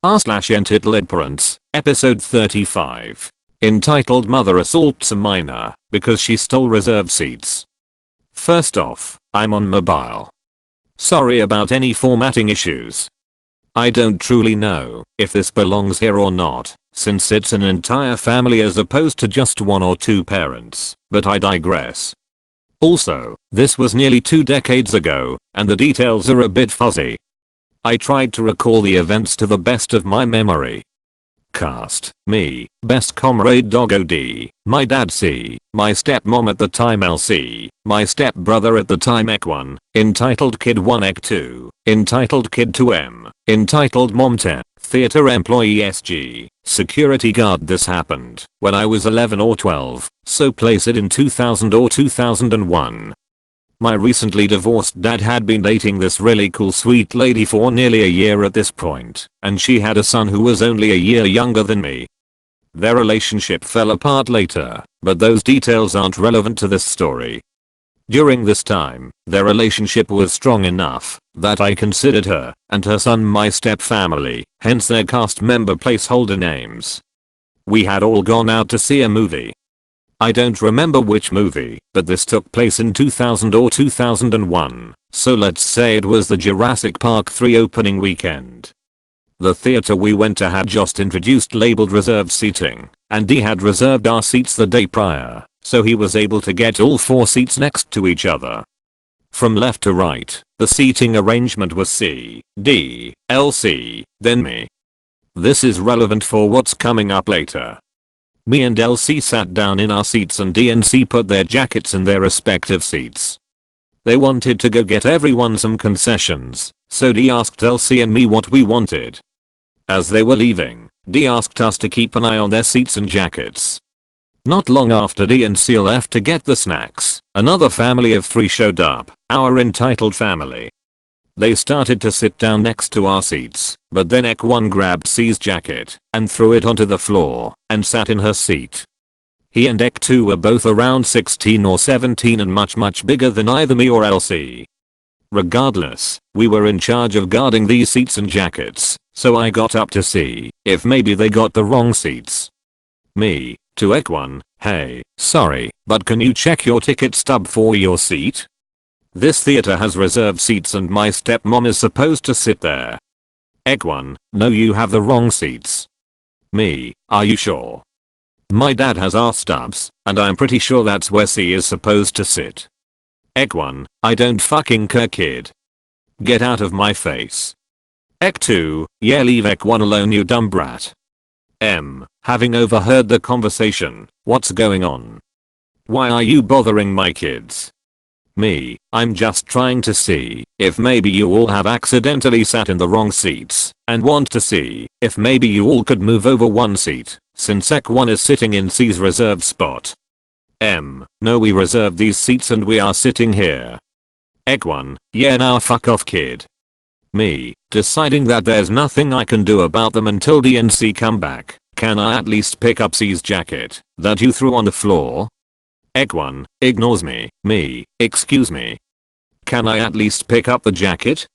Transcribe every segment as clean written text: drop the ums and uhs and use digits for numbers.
r/EntitledParents, episode 35. Entitled Mother Assaults a Minor because she stole reserved seats. First off, I'm on mobile. Sorry about any formatting issues. I don't truly know if this belongs here or not, since it's an entire family as opposed to just one or two parents, but I digress. Also, this was nearly 2 decades ago, and the details are a bit fuzzy. I tried to recall the events to the best of my memory. Cast: me, best comrade Doggo D, my dad C, my stepmom at the time LC, my stepbrother at the time Ek1, entitled Kid 1 Ek2, entitled Kid 2M, entitled Mom 10, theater employee SG, security guard. This happened when I was 11 or 12, so place it in 2000 or 2001. My recently divorced dad had been dating this really cool sweet lady for nearly a year at this point, and she had a son who was only a year younger than me. Their relationship fell apart later, but those details aren't relevant to this story. During this time, their relationship was strong enough that I considered her and her son my step-family, hence their cast member placeholder names. We had all gone out to see a movie. I don't remember which movie, but this took place in 2000 or 2001, so let's say it was the Jurassic Park 3 opening weekend. The theater we went to had just introduced labeled reserved seating, and D had reserved our seats the day prior, so he was able to get all 4 seats next to each other. From left to right, the seating arrangement was C, D, LC, then me. This is relevant for what's coming up later. Me and LC sat down in our seats and D and C put their jackets in their respective seats. They wanted to go get everyone some concessions, so D asked LC and me what we wanted. As they were leaving, D asked us to keep an eye on their seats and jackets. Not long after D and C left to get the snacks, another family of 3 showed up, our entitled family. They started to sit down next to our seats, but then Ek1 grabbed C's jacket and threw it onto the floor and sat in her seat. He and Ek2 were both around 16 or 17 and much bigger than either me or LC. Regardless, we were in charge of guarding these seats and jackets, so I got up to see if maybe they got the wrong seats. Me, to Ek1, hey, sorry, but can you check your ticket stub for your seat? This theater has reserved seats and my stepmom is supposed to sit there. Ek1, no, you have the wrong seats. Me, are you sure? My dad has our stubs, and I'm pretty sure that's where C is supposed to sit. Ek1, I don't fucking care, kid. Get out of my face. Ek2, yeah, leave Ek1 alone, you dumb brat. Having overheard the conversation, what's going on? Why are you bothering my kids? Me, I'm just trying to see if maybe you all have accidentally sat in the wrong seats and want to see if maybe you all could move over 1 seat since Ek1 is sitting in C's reserved spot. No, we reserved these seats and we are sitting here. Ek1, yeah, now fuck off, kid. Me, deciding that there's nothing I can do about them until D and C come back, can I at least pick up C's jacket that you threw on the floor? Ek1 ignores me. Me, excuse me. Can I at least pick up the jacket?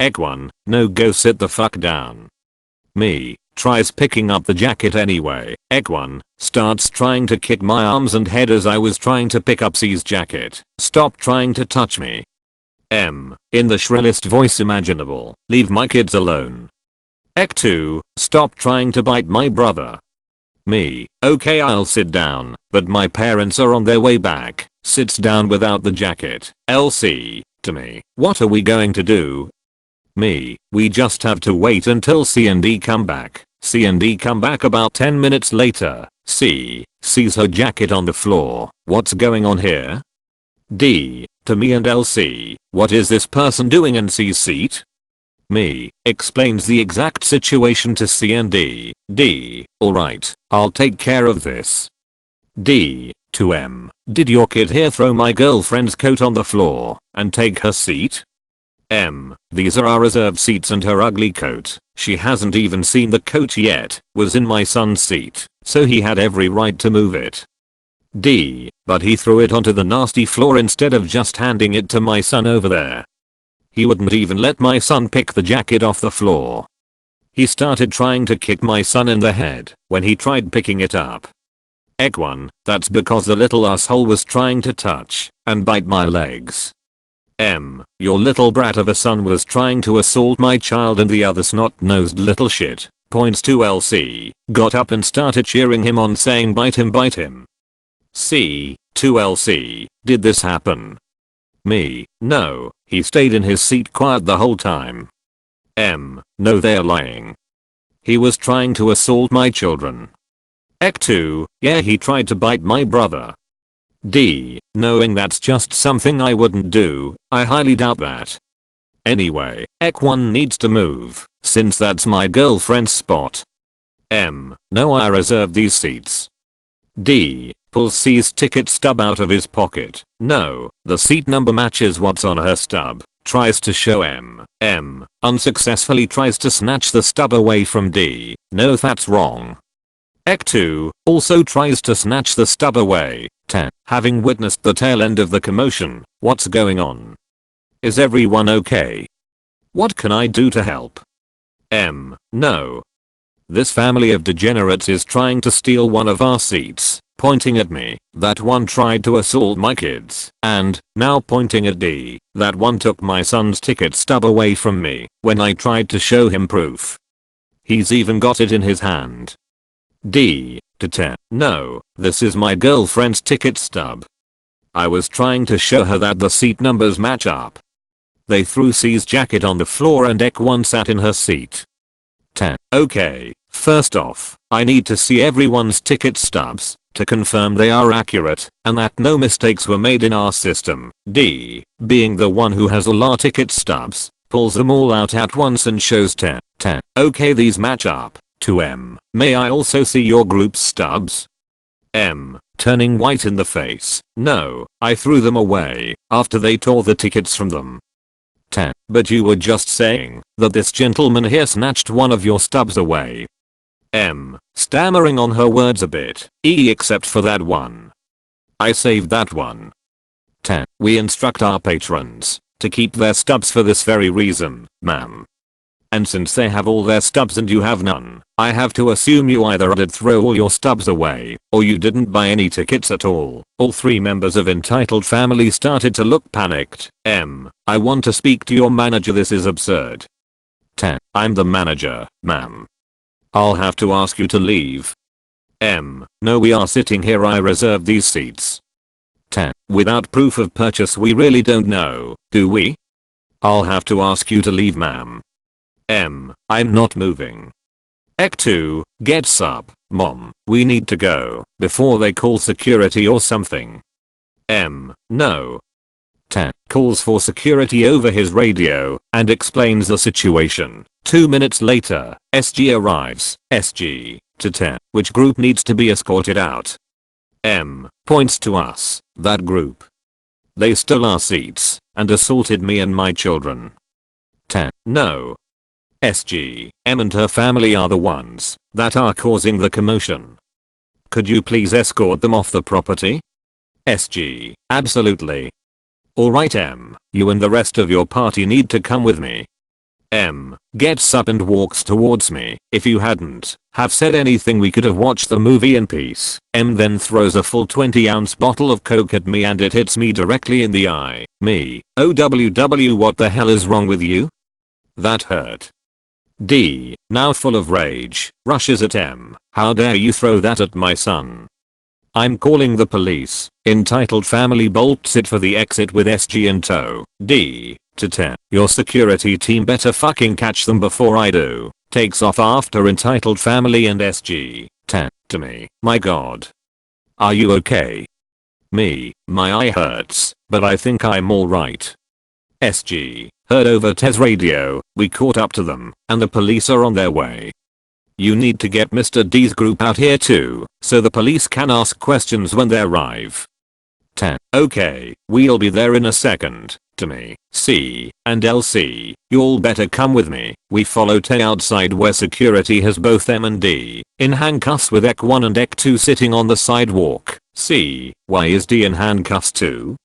Ek1, no, go sit the fuck down. Me, tries picking up the jacket anyway. Ek1 starts trying to kick my arms and head as I was trying to pick up C's jacket. Stop trying to touch me. In the shrillest voice imaginable, leave my kids alone. Ek2, stop trying to bite my brother. Me, okay, I'll sit down, but my parents are on their way back. Sits down without the jacket. LC, to me, what are we going to do? Me, we just have to wait until C and D come back. C and D come back about 10 minutes later. C sees her jacket on the floor. What's going on here? D, to me and LC, what is this person doing in C's seat? Me, explains the exact situation to C and D. D, alright, I'll take care of this. D, to M, did your kid here throw my girlfriend's coat on the floor and take her seat? These are our reserved seats and her ugly coat, she hasn't even seen the coat yet, was in my son's seat, so he had every right to move it. D, but he threw it onto the nasty floor instead of just handing it to my son over there. He wouldn't even let my son pick the jacket off the floor. He started trying to kick my son in the head when he tried picking it up. Ek 1, that's because the little asshole was trying to touch and bite my legs. Your little brat of a son was trying to assault my child and the other snot-nosed little shit, points to LC, got up and started cheering him on saying bite him bite him. C, to LC, did this happen? Me, no, he stayed in his seat quiet the whole time. No, they're lying. He was trying to assault my children. Ek 2, yeah, he tried to bite my brother. D, knowing that's just something I wouldn't do, I highly doubt that. Anyway, Ek 1 needs to move, since that's my girlfriend's spot. No, I reserved these seats. D, pulls C's ticket stub out of his pocket. No, the seat number matches what's on her stub. Tries to show M. Unsuccessfully tries to snatch the stub away from D. No, that's wrong. Ek 2 also tries to snatch the stub away. 10. Having witnessed the tail end of the commotion, what's going on? Is everyone okay? What can I do to help? No. This family of degenerates is trying to steal one of our seats, pointing at me. That one tried to assault my kids, and, now pointing at D, that one took my son's ticket stub away from me when I tried to show him proof. He's even got it in his hand. D, to 10. No, this is my girlfriend's ticket stub. I was trying to show her that the seat numbers match up. They threw C's jacket on the floor and Ek 1 sat in her seat. 10. Okay, first off, I need to see everyone's ticket stubs to confirm they are accurate and that no mistakes were made in our system. D, being the one who has all our ticket stubs, pulls them all out at once and shows 10. Okay, these match up. To M, may I also see your group's stubs? M, turning white in the face. No, I threw them away after they tore the tickets from them. 10. But you were just saying that this gentleman here snatched one of your stubs away. M, stammering on her words a bit. Except for that one. I saved that one. 10. We instruct our patrons to keep their stubs for this very reason, ma'am. And since they have all their stubs and you have none, I have to assume you either did throw all your stubs away, or you didn't buy any tickets at all. All three members of entitled family started to look panicked. I want to speak to your manager, this is absurd. 10. I'm the manager, ma'am. I'll have to ask you to leave. No, we are sitting here, I reserved these seats. 10. Without proof of purchase we really don't know, do we? I'll have to ask you to leave, ma'am. I'm not moving. Ek 2 gets up. Mom, we need to go before they call security or something. No. 10 calls for security over his radio and explains the situation. 2 minutes later, SG arrives. SG to 10, which group needs to be escorted out? Points to us, that group. They stole our seats and assaulted me and my children. 10 no. SG, M and her family are the ones that are causing the commotion. Could you please escort them off the property? SG, absolutely. Alright M, you and the rest of your party need to come with me. M gets up and walks towards me. If you hadn't have said anything we could have watched the movie in peace. M then throws a full 20-ounce bottle of Coke at me and it hits me directly in the eye. Me, OWW, what the hell is wrong with you? That hurt. D, now full of rage, rushes at M. How dare you throw that at my son? I'm calling the police. Entitled family bolts it for the exit with SG in tow. D, to 10. Your security team better fucking catch them before I do. Takes off after entitled family and SG. 10, to me. My god. Are you okay? Me, my eye hurts, but I think I'm alright. SG, heard over Tez radio, we caught up to them, and the police are on their way. You need to get Mr. D's group out here too, so the police can ask questions when they arrive. 10. Okay, we'll be there in a second. To me, C, and LC, you'll better come with me. We follow Tay outside where security has both M and D in handcuffs with Ek 1 and Ek 2 sitting on the sidewalk. C, why is D in handcuffs too?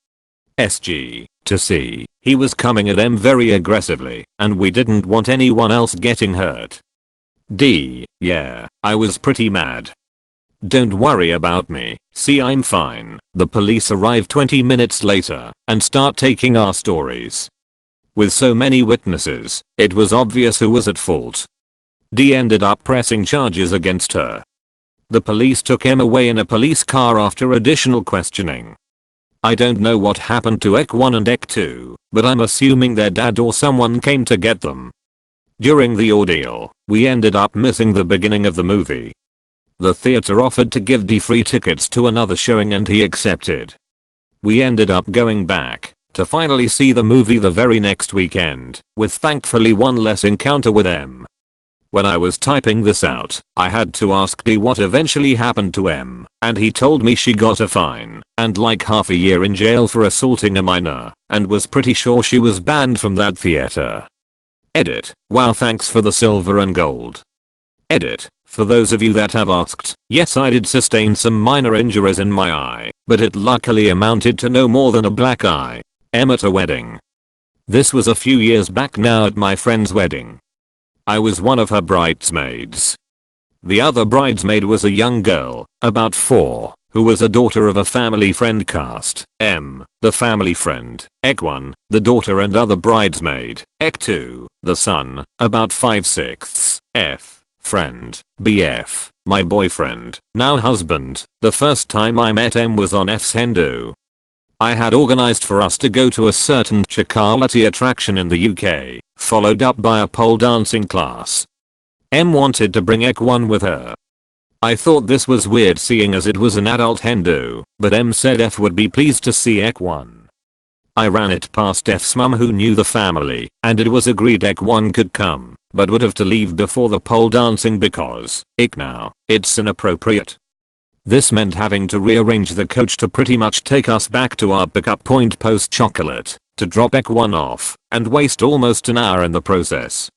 SG, to C, he was coming at M very aggressively, and we didn't want anyone else getting hurt. Yeah, I was pretty mad. Don't worry about me, see I'm fine. The police arrive 20 minutes later and start taking our stories. With so many witnesses, it was obvious who was at fault. D ended up pressing charges against her. The police took him away in a police car after additional questioning. I don't know what happened to Ek 1 and Ek 2, but I'm assuming their dad or someone came to get them. During the ordeal, we ended up missing the beginning of the movie. The theater offered to give D free tickets to another showing and he accepted. We ended up going back to finally see the movie the very next weekend, with thankfully one less encounter with M. When I was typing this out, I had to ask D what eventually happened to M, and he told me she got a fine and like half a year in jail for assaulting a minor, and was pretty sure she was banned from that theater. Edit. Wow, thanks for the silver and gold. Edit. For those of you that have asked, yes, I did sustain some minor injuries in my eye, but it luckily amounted to no more than a black eye. M at a wedding. This was a few years back now at my friend's wedding. I was one of her bridesmaids. The other bridesmaid was a young girl, about 4, who was a daughter of a family friend cast. M, the family friend. Ek 1, the daughter and other bridesmaid. Ek 2, the son, about 5/6. F, friend. BF, my boyfriend, now husband. The first time I met M was on F's Hendo. I had organized for us to go to a certain chocolatey attraction in the UK, followed up by a pole dancing class. M wanted to bring Ek 1 with her. I thought this was weird seeing as it was an adult Hendo, but M said F would be pleased to see Ek 1. I ran it past F's mum who knew the family, and it was agreed Ek 1 could come, but would have to leave before the pole dancing because, it's inappropriate. This meant having to rearrange the coach to pretty much take us back to our pickup point post chocolate, to drop Ek 1 off, and waste almost an hour in the process.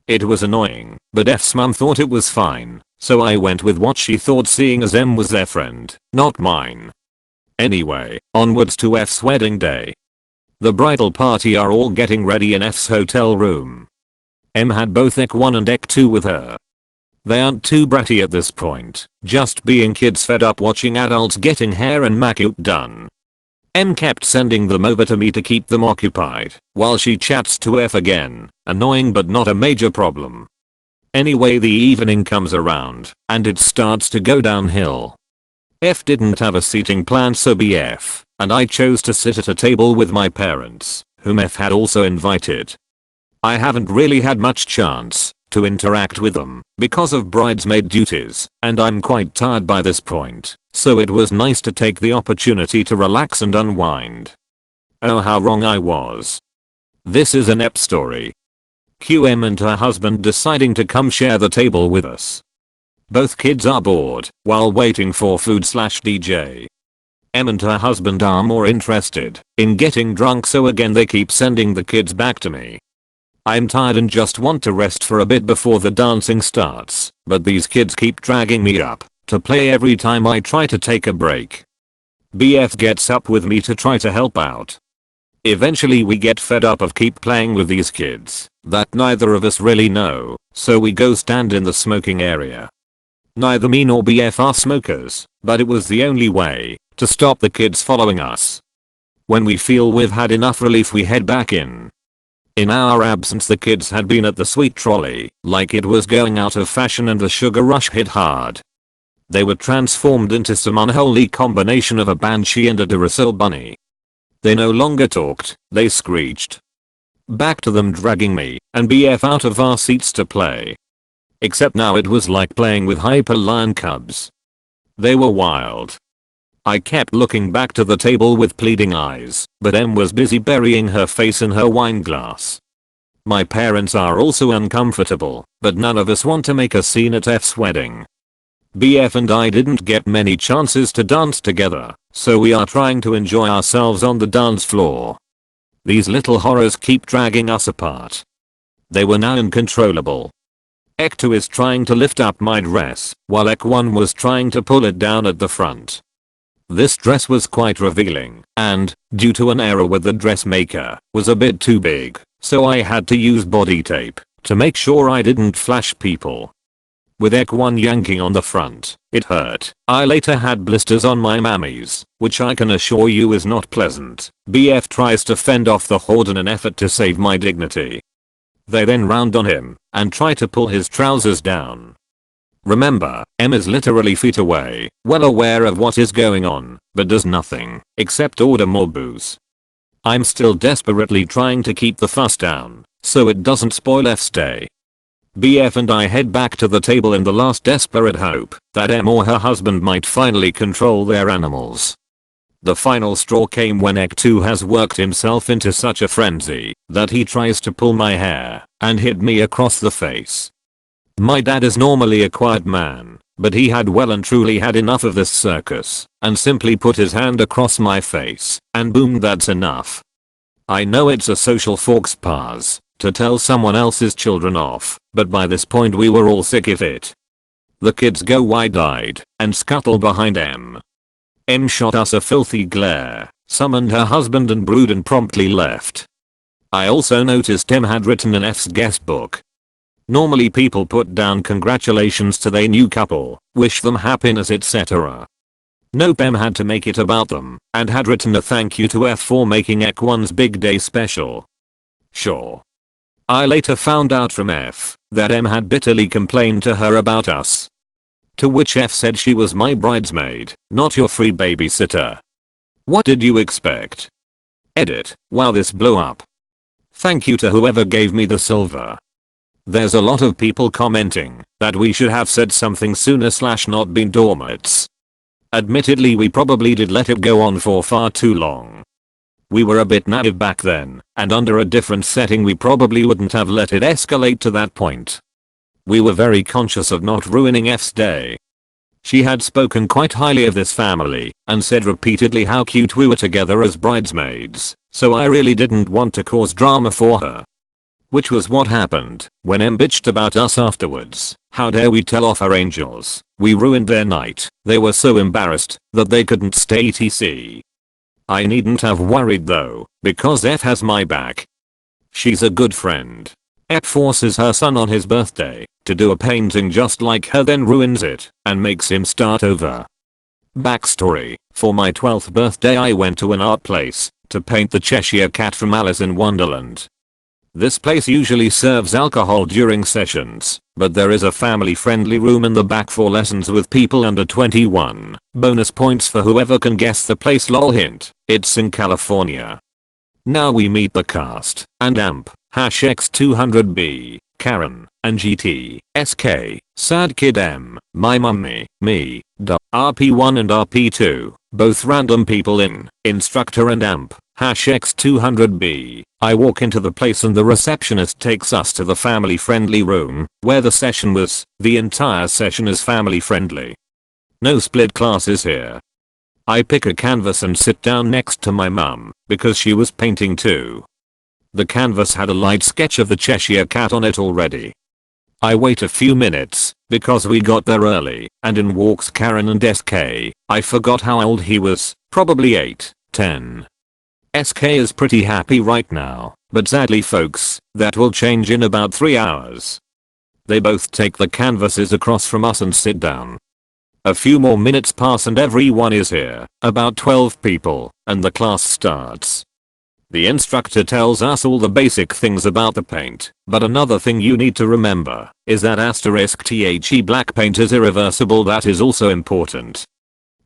It was annoying, but F's mum thought it was fine, so I went with what she thought seeing as M was their friend, not mine. Anyway, onwards to F's wedding day. The bridal party are all getting ready in F's hotel room. M had both Ek 1 and Ek 2 with her. They aren't too bratty at this point, just being kids fed up watching adults getting hair and makeup done. M kept sending them over to me to keep them occupied, while she chats to F again, annoying but not a major problem. Anyway, the evening comes around, and it starts to go downhill. F didn't have a seating plan, so BF and I chose to sit at a table with my parents, whom F had also invited. I haven't really had much chance to interact with them because of bridesmaid duties, and I'm quite tired by this point, so it was nice to take the opportunity to relax and unwind. Oh, how wrong I was. This is an ep story. QM and her husband deciding to come share the table with us. Both kids are bored while waiting for food/DJ. M and her husband are more interested in getting drunk, so again they keep sending the kids back to me. I'm tired and just want to rest for a bit before the dancing starts, but these kids keep dragging me up to play every time I try to take a break. BF gets up with me to try to help out. Eventually we get fed up of keep playing with these kids that neither of us really know, so we go stand in the smoking area. Neither me nor BF are smokers, but it was the only way to stop the kids following us. When we feel we've had enough relief, we head back in. In our absence, the kids had been at the sweet trolley, like it was going out of fashion, and the sugar rush hit hard. They were transformed into some unholy combination of a banshee and a Duracell bunny. They no longer talked, they screeched. Back to them dragging me and BF out of our seats to play. Except now it was like playing with hyper lion cubs. They were wild. I kept looking back to the table with pleading eyes, but M was busy burying her face in her wine glass. My parents are also uncomfortable, but none of us want to make a scene at F's wedding. BF and I didn't get many chances to dance together, so we are trying to enjoy ourselves on the dance floor. These little horrors keep dragging us apart. They were now uncontrollable. Ek 2 is trying to lift up my dress, while Ek 1 was trying to pull it down at the front. This dress was quite revealing, and, due to an error with the dressmaker, was a bit too big, so I had to use body tape to make sure I didn't flash people. with Ek1 yanking on the front. It hurt. I later had blisters on my mammies, which I can assure you is not pleasant. BF tries to fend off the horde in an effort to save my dignity. They then round on him and try to pull his trousers down. Remember, M is literally feet away, well aware of what is going on, but does nothing except order more booze. I'm still desperately trying to keep the fuss down so it doesn't spoil F's day. BF and I head back to the table in the last desperate hope that M or her husband might finally control their animals. The final straw came when Ek2 has worked himself into such a frenzy that he tries to pull my hair and hit me across the face. My dad is normally a quiet man, but he had well and truly had enough of this circus and simply put his hand across my face and boom, that's enough. I know it's a social faux pas to tell someone else's children off, but by this point we were all sick of it. The kids go wide-eyed and scuttle behind M. M shot us a filthy glare, summoned her husband and brood and promptly left. I also noticed M had written an F's guest book. Normally people put down congratulations to their new couple, wish them happiness etc. Nope, M had to make it about them and had written a thank you to F for making Ek1's big day special. Sure. I later found out from F that M had bitterly complained to her about us. To which F said she was my bridesmaid, not your free babysitter. What did you expect? Edit. Wow, this blew up. Thank you to whoever gave me the silver. There's a lot of people commenting that we should have said something sooner / not been doormats. Admittedly we probably did let it go on for far too long. We were a bit naive back then, and under a different setting we probably wouldn't have let it escalate to that point. We were very conscious of not ruining F's day. She had spoken quite highly of this family and said repeatedly how cute we were together as bridesmaids, so I really didn't want to cause drama for her. Which was what happened when M bitched about us afterwards. How dare we tell off our angels, we ruined their night. They were so embarrassed that they couldn't stay etc. I needn't have worried though, because F has my back. She's a good friend. F forces her son on his birthday to do a painting just like her, then ruins it and makes him start over. Backstory: for my 12th birthday I went to an art place to paint the Cheshire Cat from Alice in Wonderland. This place usually serves alcohol during sessions, but there is a family-friendly room in the back for lessons with people under 21. Bonus points for whoever can guess the place, lol hint, it's in California. Now we meet the cast, and AMP, #X200B, Karen, and GT, SK, Sad Kid M, my mummy, me, RP1 and RP2, both random people in, instructor and AMP, #X200B. I walk into the place and the receptionist takes us to the family friendly room where the session was. The entire session is family friendly. No split classes here. I pick a canvas and sit down next to my mum because she was painting too. The canvas had a light sketch of the Cheshire Cat on it already. I wait a few minutes because we got there early and in walks Karen and SK. I forgot how old he was, probably 8, 10. SK is pretty happy right now, but sadly folks, that will change in about 3 hours. They both take the canvases across from us and sit down. A few more minutes pass and everyone is here, about 12 people, and the class starts. The instructor tells us all the basic things about the paint, but another thing you need to remember is that *THE black paint is irreversible. That is also important.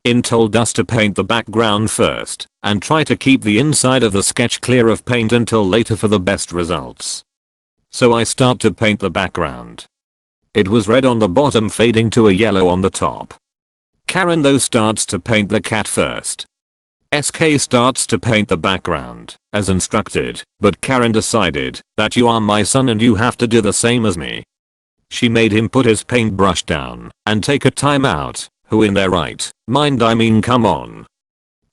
In told us to paint the background first and try to keep the inside of the sketch clear of paint until later for the best results. So I start to paint the background. It was red on the bottom fading to a yellow on the top. Karen though starts to paint the cat first. SK starts to paint the background as instructed, but Karen decided that you are my son and you have to do the same as me. She made him put his paintbrush down and take a time out. Who in their right mind, I mean come on.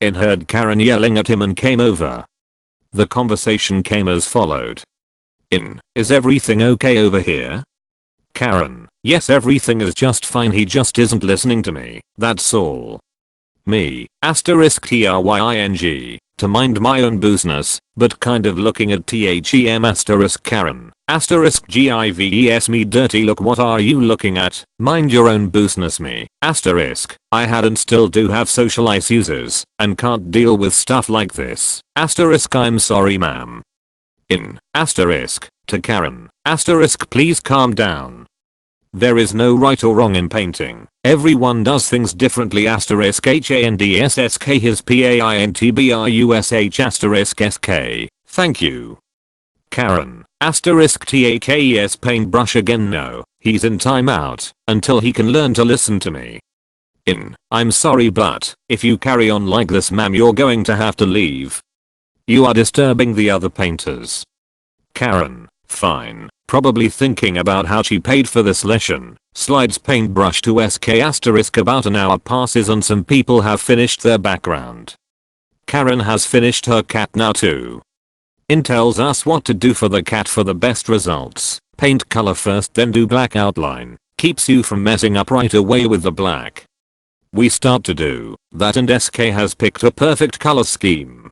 In heard Karen yelling at him and came over. The conversation came as followed. Is everything okay over here? Karen, yes, everything is just fine, he just isn't listening to me, that's all. Me, *TRYNG, to mind my own business, but kind of looking at THEM asterisk Karen, asterisk GIVES me dirty look what are you looking at, mind your own business me, asterisk, I had and still do have social issues, and can't deal with stuff like this, asterisk I'm sorry ma'am. In, asterisk, to Karen, asterisk please calm down. There is no right or wrong in painting. Everyone does things differently asterisk HANDSSK his PAINTBRUSH asterisk SK. Thank you. Karen, asterisk TAKES paintbrush again no, he's in timeout, until he can learn to listen to me. In, I'm sorry but, if you carry on like this ma'am you're going to have to leave. You are disturbing the other painters. Karen, fine. Probably thinking about how she paid for this lesson, slides paintbrush to SK asterisk about an hour passes and some people have finished their background. Karen has finished her cat now too. In tells us what to do for the cat for the best results. Paint color first then do black outline. Keeps you from messing up right away with the black. We start to do that and SK has picked a perfect color scheme.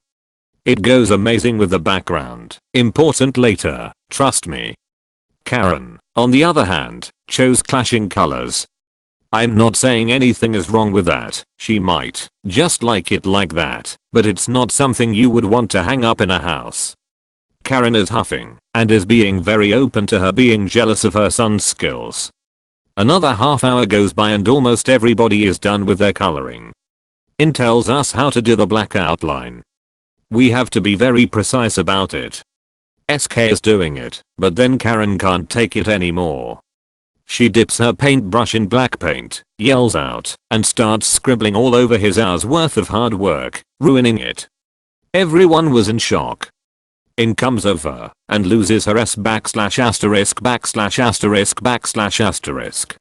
It goes amazing with the background. Important later, trust me. Karen, on the other hand, chose clashing colors. I'm not saying anything is wrong with that, she might just like it like that, but it's not something you would want to hang up in a house. Karen is huffing and is being very open to her being jealous of her son's skills. Another half hour goes by and almost everybody is done with their coloring. In tells us how to do the black outline. We have to be very precise about it. SK is doing it, but then Karen can't take it anymore. She dips her paintbrush in black paint, yells out, and starts scribbling all over his hour's worth of hard work, ruining it. Everyone was in shock. In comes over, and loses her S backslash asterisk backslash asterisk backslash asterisk.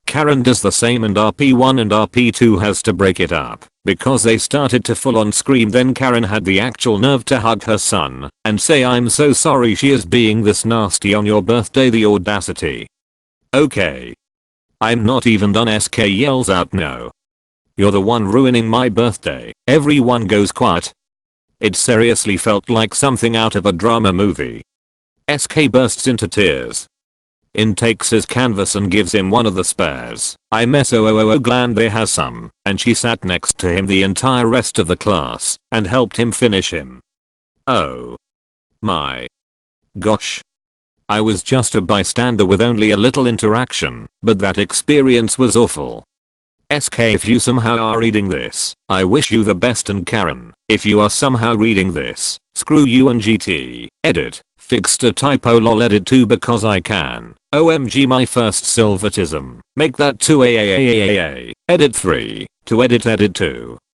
Karen does the same and RP1 and RP2 has to break it up, because they started to full on scream then Karen had the actual nerve to hug her son, and say I'm so sorry she is being this nasty on your birthday the audacity. Okay. I'm not even done SK yells out no. You're the one ruining my birthday, everyone goes quiet. It seriously felt like something out of a drama movie. SK bursts into tears. In takes his canvas and gives him one of the spares. I'm so glad they has some, and she sat next to him the entire rest of the class and helped him finish him. Oh my gosh. I was just a bystander with only a little interaction, but that experience was awful. SK if you somehow are reading this, I wish you the best and Karen, if you are somehow reading this, screw you and GT, edit, fixed a typo lol edit 2 because I can, OMG my first silvertism, make that 2 edit 3, to edit 2.